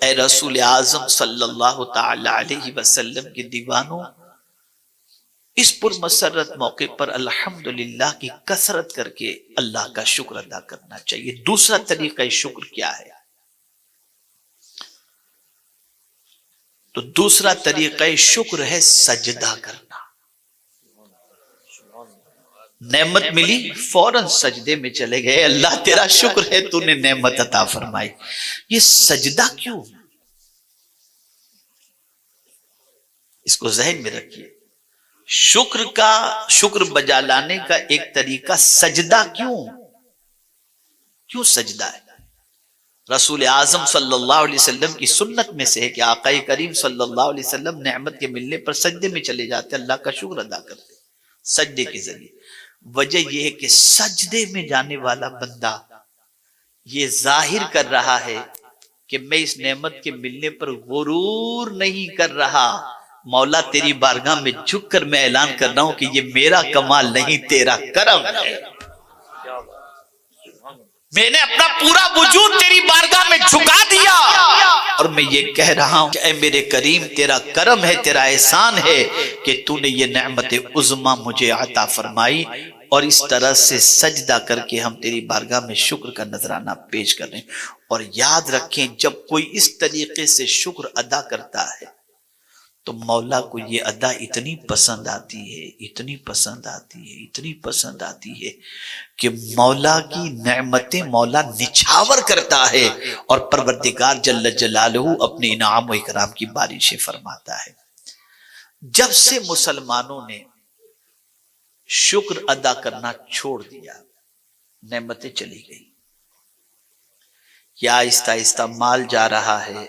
اے رسول اعظم صلی اللہ تعالی علیہ وسلم کے دیوانوں، اس پرمسرت موقع پر الحمدللہ کی کثرت کر کے اللہ کا شکر ادا کرنا چاہیے۔ دوسرا طریقہ شکر کیا ہے؟ تو دوسرا طریقہ شکر ہے سجدہ کرنا۔ نعمت ملی فوراً سجدے میں چلے گئے، اللہ تیرا شکر ہے تو نے نعمت عطا فرمائی۔ یہ سجدہ کیوں؟ اس کو ذہن میں رکھیے، شکر بجا لانے کا ایک طریقہ سجدہ کیوں سجدہ ہے؟ رسول اعظم صلی اللہ علیہ وسلم کی سنت میں سے ہے کہ آقا کریم صلی اللہ علیہ وسلم نعمت کے ملنے پر سجدے میں چلے جاتے، اللہ کا شکر ادا کرتے سجدے کے ذریعے۔ وجہ یہ ہے کہ سجدے میں جانے والا بندہ یہ ظاہر کر رہا ہے کہ میں اس نعمت کے ملنے پر غرور نہیں کر رہا، مولا تیری بارگاہ میں جھک کر میں اعلان کر رہا ہوں کہ یہ میرا کمال نہیں تیرا کرم ہے، میں نے اپنا پورا وجود تیری بارگاہ میں جھکا دیا اور میں یہ کہہ رہا ہوں کہ اے میرے کریم تیرا کرم ہے، تیرا احسان ہے کہ تو نے یہ نعمت عظمیٰ مجھے عطا فرمائی۔ اور اس طرح سے سجدہ کر کے ہم تیری بارگاہ میں شکر کا نذرانہ پیش کر رہے ہیں۔ اور یاد رکھیں جب کوئی اس طریقے سے شکر ادا کرتا ہے تو مولا کو یہ ادا اتنی پسند آتی ہے کہ مولا کی نعمتیں مولا نچھاور کرتا ہے اور پروردگار جل جلالہ اپنے انعام و اکرام کی بارشیں فرماتا ہے۔ جب سے مسلمانوں نے شکر ادا کرنا چھوڑ دیا، نعمتیں چلی گئی، یا آہستہ آہستہ مال جا رہا ہے،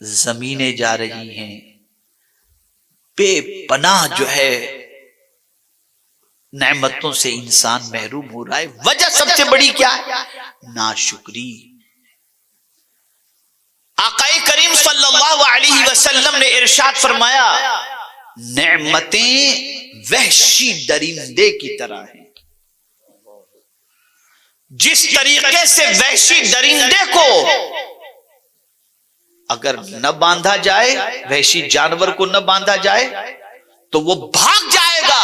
زمینیں جا رہی ہیں، بے پناہ جو ہے نعمتوں سے انسان محروم ہو رہا ہے۔ وجہ سب سے بڑی کیا ہے؟ ناشکری۔ آقا کریم صلی اللہ علیہ وسلم نے ارشاد فرمایا نعمتیں وحشی درندے کی طرح ہیں، جس طریقے سے وحشی درندے کو اگر نہ باندھا جائے، وحشی جانور کو نہ باندھا جائے تو وہ بھاگ جائے گا،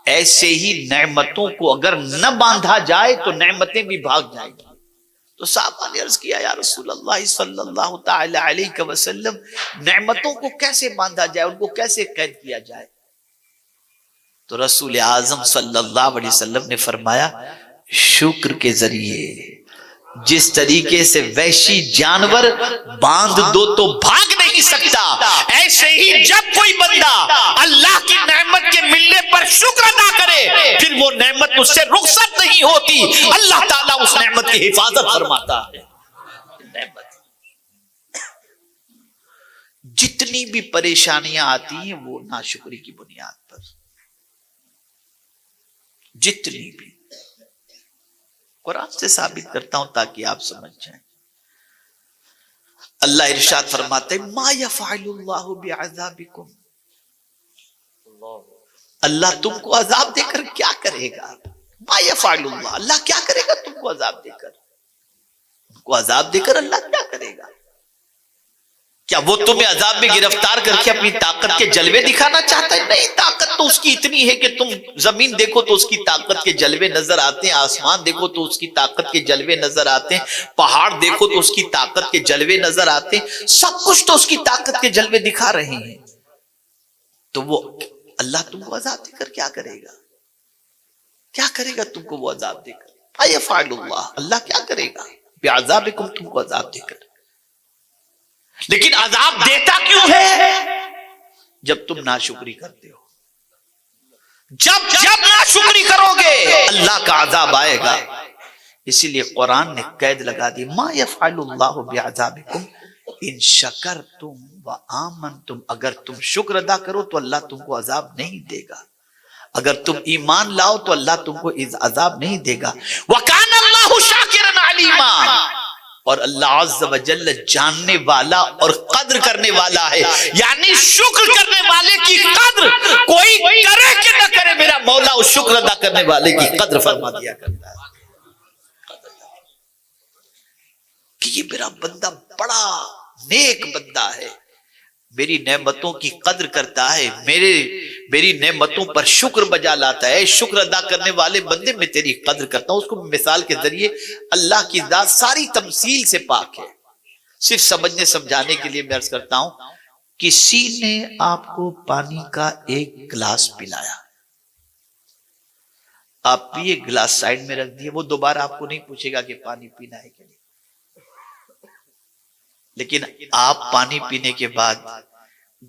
ایسے ہی نعمتوں کو اگر نہ باندھا جائے تو نعمتیں بھی بھاگ جائیں گی۔ تو صحابہ نے عرض کیا یا رسول اللہ صلی اللہ تعالی علیہ وسلم نعمتوں کو کیسے باندھا جائے، ان کو کیسے قید کیا جائے؟ تو رسول اعظم صلی اللہ علیہ وسلم نے فرمایا شکر کے ذریعے۔ جس طریقے سے وحشی جانور باندھ دو تو بھاگ نہیں سکتا، ایسے ہی جب کوئی بندہ اللہ کی نعمت کے ملنے پر شکر ادا کرے پھر وہ نعمت اس سے رخصت نہیں ہوتی، اللہ تعالیٰ اس نعمت کی حفاظت فرماتا ہے۔ جتنی بھی پریشانیاں آتی ہیں وہ ناشکری کی بنیاد پر، جتنی بھی، قرآن سے ثابت کرتا ہوں تاکہ آپ سمجھ جائیں۔ اللہ ارشاد فرماتے ہیں ما یفعل اللہ بعذابکم، اللہ تم کو عذاب دے کر کیا کرے گا؟ ما یفعل اللہ، اللہ کیا کرے گا تم کو عذاب دے کر؟ تم کو عذاب دے کر اللہ کیا کرے گا؟ کیا وہ تمہیں عذاب میں گرفتار کر کے اپنی طاقت کے جلوے دکھانا چاہتا ہے؟ نہیں، طاقت تو اس کی اتنی ہے کہ تم زمین دیکھو تو اس کی طاقت کے جلوے نظر آتے ہیں، آسمان دیکھو تو اس کی طاقت کے جلوے نظر آتے ہیں، پہاڑ دیکھو تو اس کی طاقت کے جلوے نظر آتے ہیں، سب کچھ تو اس کی طاقت کے جلوے دکھا رہے ہیں۔ تو وہ اللہ تم کو عذاب دے کر کیا کرے گا؟ کیا کرے گا تم کو وہ عذاب دے کر؟ ایفعل اللہ، اللہ کیا کرے گا بعذابکم، تم کو عذاب دے کر؟ لیکن عذاب دیتا کیوں ہے؟ جب تم ناشکری کرتے ہو، جب ناشکری کرو گے اللہ کا عذاب آئے گا۔ اسی لیے قرآن نے قید لگا دی ما یفعل اللہ بعذابکم ان شکرتم وآمنتم، اگر تم شکر ادا کرو تو اللہ تم کو عذاب نہیں دے گا، اگر تم ایمان لاؤ تو اللہ تم کو عذاب نہیں دے گا۔ وَكَانَ اللَّهُ شَاكِرًا عَلِيمًا، اور اللہ عز و جل جاننے والا اور قدر کرنے والا ہے، یعنی شکر کرنے والے کی قدر کوئی کرے کہ نہ کرے، میرا مولا اس شکر ادا کرنے والے کی قدر فرما دیا کرتا ہے۔ یہ میرا بندہ بڑا نیک بندہ ہے، میری نعمتوں کی قدر کرتا ہے، میری نعمتوں پر شکر بجا لاتا ہے، شکر ادا کرنے والے بندے میں تیری قدر کرتا ہوں۔ اس کو مثال کے ذریعے اللہ کی ذات ساری تمثیل سے پاک ہے، صرف سمجھنے سمجھانے کے لیے میں عرض کرتا ہوں، کسی نے آپ کو پانی کا ایک گلاس پلایا، آپ پیے، گلاس سائڈ میں رکھ دیے، وہ دوبارہ آپ کو نہیں پوچھے گا کہ پانی پینا ہے کہ نہیں، لیکن آپ پانی پینے کے بعد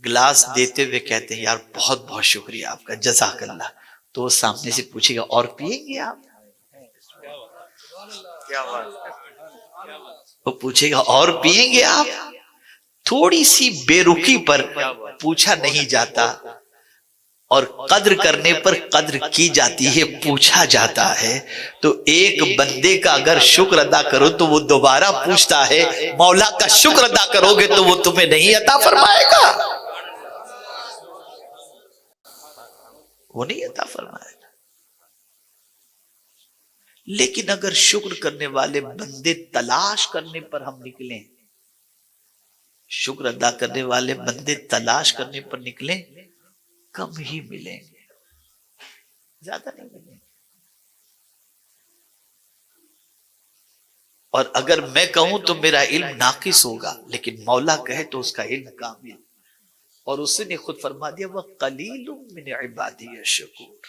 گلاس دیتے ہوئے کہتے ہیں یار بہت بہت شکریہ آپ کا، جزاک اللہ، تو وہ سامنے سے پوچھے گا اور پیئیں گے آپ؟ وہ پوچھے گا اور پیئیں گے آپ؟ تھوڑی سی بے رخی پر پوچھا نہیں جاتا، اور قدر کرنے پر قدر کی جاتی ہے، پوچھا جاتا ہے۔ تو ایک بندے کا اگر شکر ادا کرو تو وہ دوبارہ پوچھتا ہے، مولا کا شکر ادا کرو گے تو وہ تمہیں نہیں عطا فرمائے گا، وہ نہیں عطا فرمائے گا۔ لیکن اگر شکر کرنے والے بندے تلاش کرنے پر ہم نکلیں، شکر ادا کرنے والے بندے تلاش کرنے پر نکلیں، کم ہی ملیں گے، زیادہ نہیں ملیں گے۔ اور اگر میں کہوں تو میرا علم ناقص ہوگا، لیکن مولا کہے تو اس کا علم کامل، اور اس نے خود فرما دیا وَقَلِيلٌ مِّنْ عِبَادِيَ الشَّكُورُ،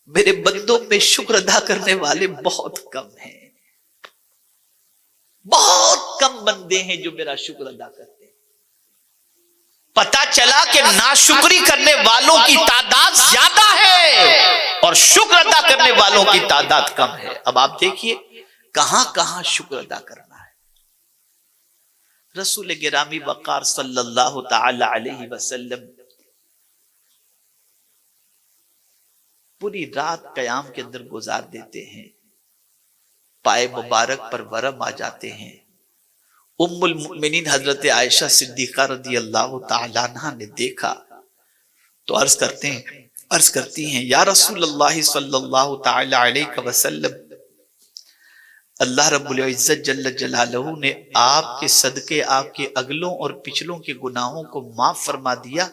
میرے بندوں میں شکر ادا کرنے والے بہت کم ہیں، بہت کم بندے ہیں جو میرا شکر ادا کرتے ہیں۔ پتا چلا کہ ناشکری کرنے والوں کی تعداد زیادہ ہے اور شکر ادا کرنے والوں کی تعداد کم ہے۔ اب آپ دیکھیے کہاں کہاں شکر ادا کرنا ہے۔ رسول گرامی وقار صلی اللہ تعالی علیہ وسلم پوری رات قیام کے اندر گزار دیتے ہیں، پائے مبارک پر ورم آ جاتے ہیں۔ ام المؤمنین حضرت عائشہ صدیقہ رضی اللہ تعالیٰ عنہ نے دیکھا تو عرض کرتی ہیں یا رسول اللہ صلی اللہ تعالیٰ علیہ وسلم، اللہ رب العزت جل جلالہ نے آپ کے صدقے آپ کے اگلوں اور پچھلوں کے گناہوں کو معاف فرما دیا،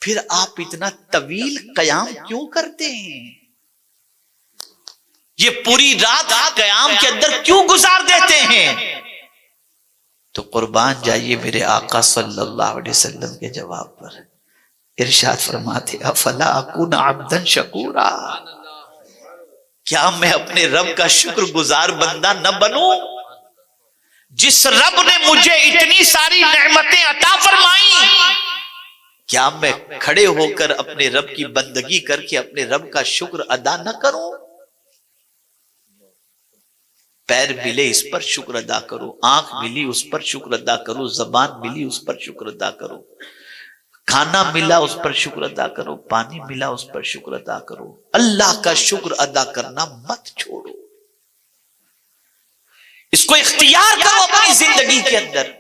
پھر آپ اتنا طویل قیام کیوں کرتے ہیں؟ یہ پوری رات قیام کے اندر کیوں گزار دیتے ہیں؟ تو قربان جائیے میرے آقا صلی اللہ علیہ وسلم کے جواب پر، ارشاد فرماتے افلا اکون عبدا شکورا، کیا میں اپنے رب کا شکر گزار بندہ نہ بنوں؟ جس رب نے مجھے اتنی ساری نعمتیں عطا فرمائیں، کیا میں کھڑے ہو کر اپنے رب کی بندگی کر کے اپنے رب کا شکر ادا نہ کروں؟ پیر ملے اس پر شکر ادا کرو، آنکھ ملی اس پر شکر ادا کرو، زبان ملی اس پر شکر ادا کرو، کھانا ملا اس پر شکر ادا کرو، پانی ملا اس پر شکر ادا کرو۔ اللہ کا شکر ادا کرنا مت چھوڑو، اس کو اختیار کرو اپنی زندگی کے اندر،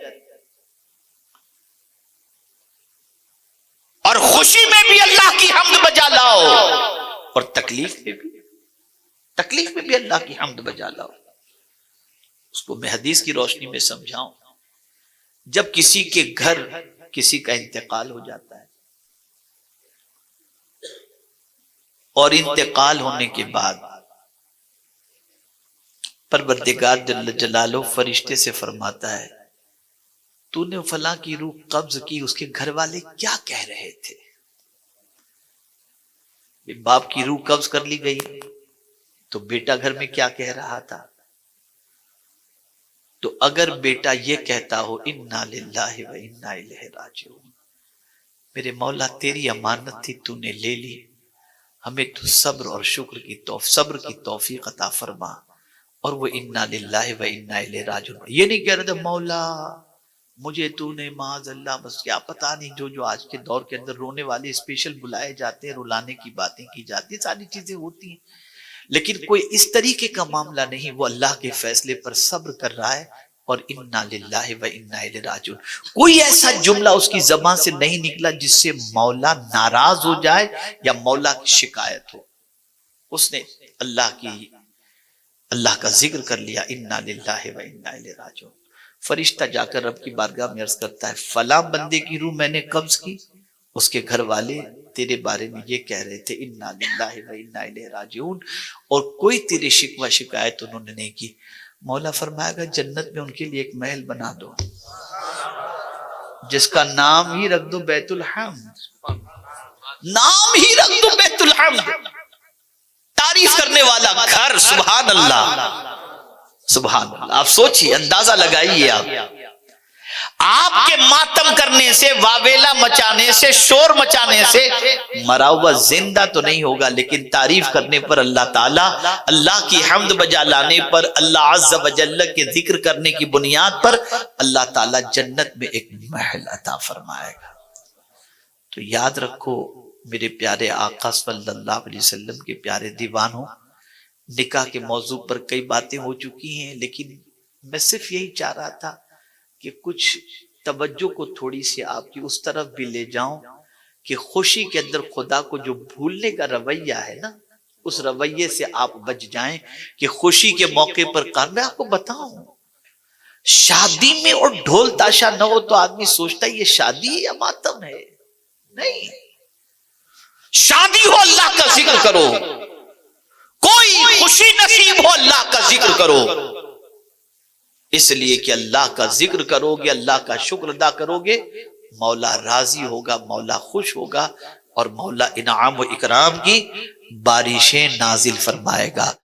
اور خوشی میں بھی اللہ کی حمد بجا لاؤ، اور تکلیف میں بھی اللہ کی حمد بجا لاؤ۔ اس کو میں حدیث کی روشنی میں سمجھاؤں، جب کسی کے گھر کسی کا انتقال ہو جاتا ہے اور انتقال ہونے کے بعد پروردگار جل جلالہ فرشتے سے فرماتا ہے تو نے فلاں کی روح قبض کی، اس کے گھر والے کیا کہہ رہے تھے؟ باپ کی روح قبض کر لی گئی تو بیٹا گھر میں کیا کہہ رہا تھا؟ تو اگر بیٹا یہ کہتا ہو انا للہ و انا الیہ راجعون، میرے مولا تیری امانت تھی تو نے لے لی، ہمیں تو صبر اور شکر کی صبر کی توفیق عطا فرما، اور وہ انا للہ و انا الیہ راجعون، یہ نہیں کہہ رہا تھا مولا مجھے تو نے معاذ اللہ بس کیا پتا نہیں، جو آج کے دور کے اندر رونے والے اسپیشل بلائے جاتے ہیں، رلانے کی باتیں کی جاتی ہیں، ساری چیزیں ہوتی ہیں، لیکن کوئی اس طریقے کا معاملہ نہیں، وہ اللہ کے فیصلے پر صبر کر رہا ہے، اور انا للہ و انا الیہ راجعون۔ کوئی ایسا جملہ اس کی زبان سے نہیں نکلا جس سے مولا ناراض ہو جائے یا مولا کی شکایت ہو، اس نے اللہ کا ذکر کر لیا انا للہ و انا الیہ راجعون۔ فرشتہ جا کر رب کی بارگاہ میں عرض کرتا ہے فلاں بندے کی روح میں نے قبض کی، اس کے گھر والے تیرے بارے میں یہ کہہ رہے تھے انا للہ و انا الیہ راجعون، اور کوئی تیری شکوہ شکایت انہوں نے نہیں کی۔ مولا فرمائے گا جنت میں ان کے لیے ایک محل بنا دو جس کا نام ہی رکھ دو بیت الحمد، نام ہی رکھ دو بیت الحمد، تعریف کرنے والا گھر۔ سبحان اللہ سبحان اللہ۔ آپ سوچئے، اندازہ لگائیے، آپ کے ماتم کرنے سے، واویلا مچانے سے، شور مچانے سے مرا ہوا زندہ تو نہیں ہوگا، لیکن تعریف کرنے پر اللہ تعالیٰ، اللہ کی حمد بجا لانے پر، اللہ عز و جل کے ذکر کرنے کی بنیاد پر اللہ تعالیٰ جنت میں ایک محل عطا فرمائے گا۔ تو یاد رکھو میرے پیارے آقا صلی اللہ علیہ وسلم کے پیارے دیوانوں، نکاح کے موضوع پر کئی باتیں ہو چکی ہیں، لیکن میں صرف یہی چاہ رہا تھا کہ کچھ توجہ کو تھوڑی سی آپ کی اس طرف بھی لے جاؤں کہ خوشی کے اندر خدا کو جو بھولنے کا رویہ ہے نا، اس رویے سے آپ بچ جائیں کہ خوشی کے موقع پر میں آپ کو بتاؤں، شادی میں اور ڈھول تاشا نہ ہو تو آدمی سوچتا ہے یہ شادی ہے یا ماتم ہے۔ نہیں، شادی ہو اللہ کا ذکر کرو، کوئی خوشی نصیب ہو اللہ کا ذکر کرو، اس لیے کہ اللہ کا ذکر کرو گے، اللہ کا شکر ادا کرو گے، مولا راضی ہوگا، مولا خوش ہوگا، اور مولا انعام و اکرام کی بارشیں نازل فرمائے گا۔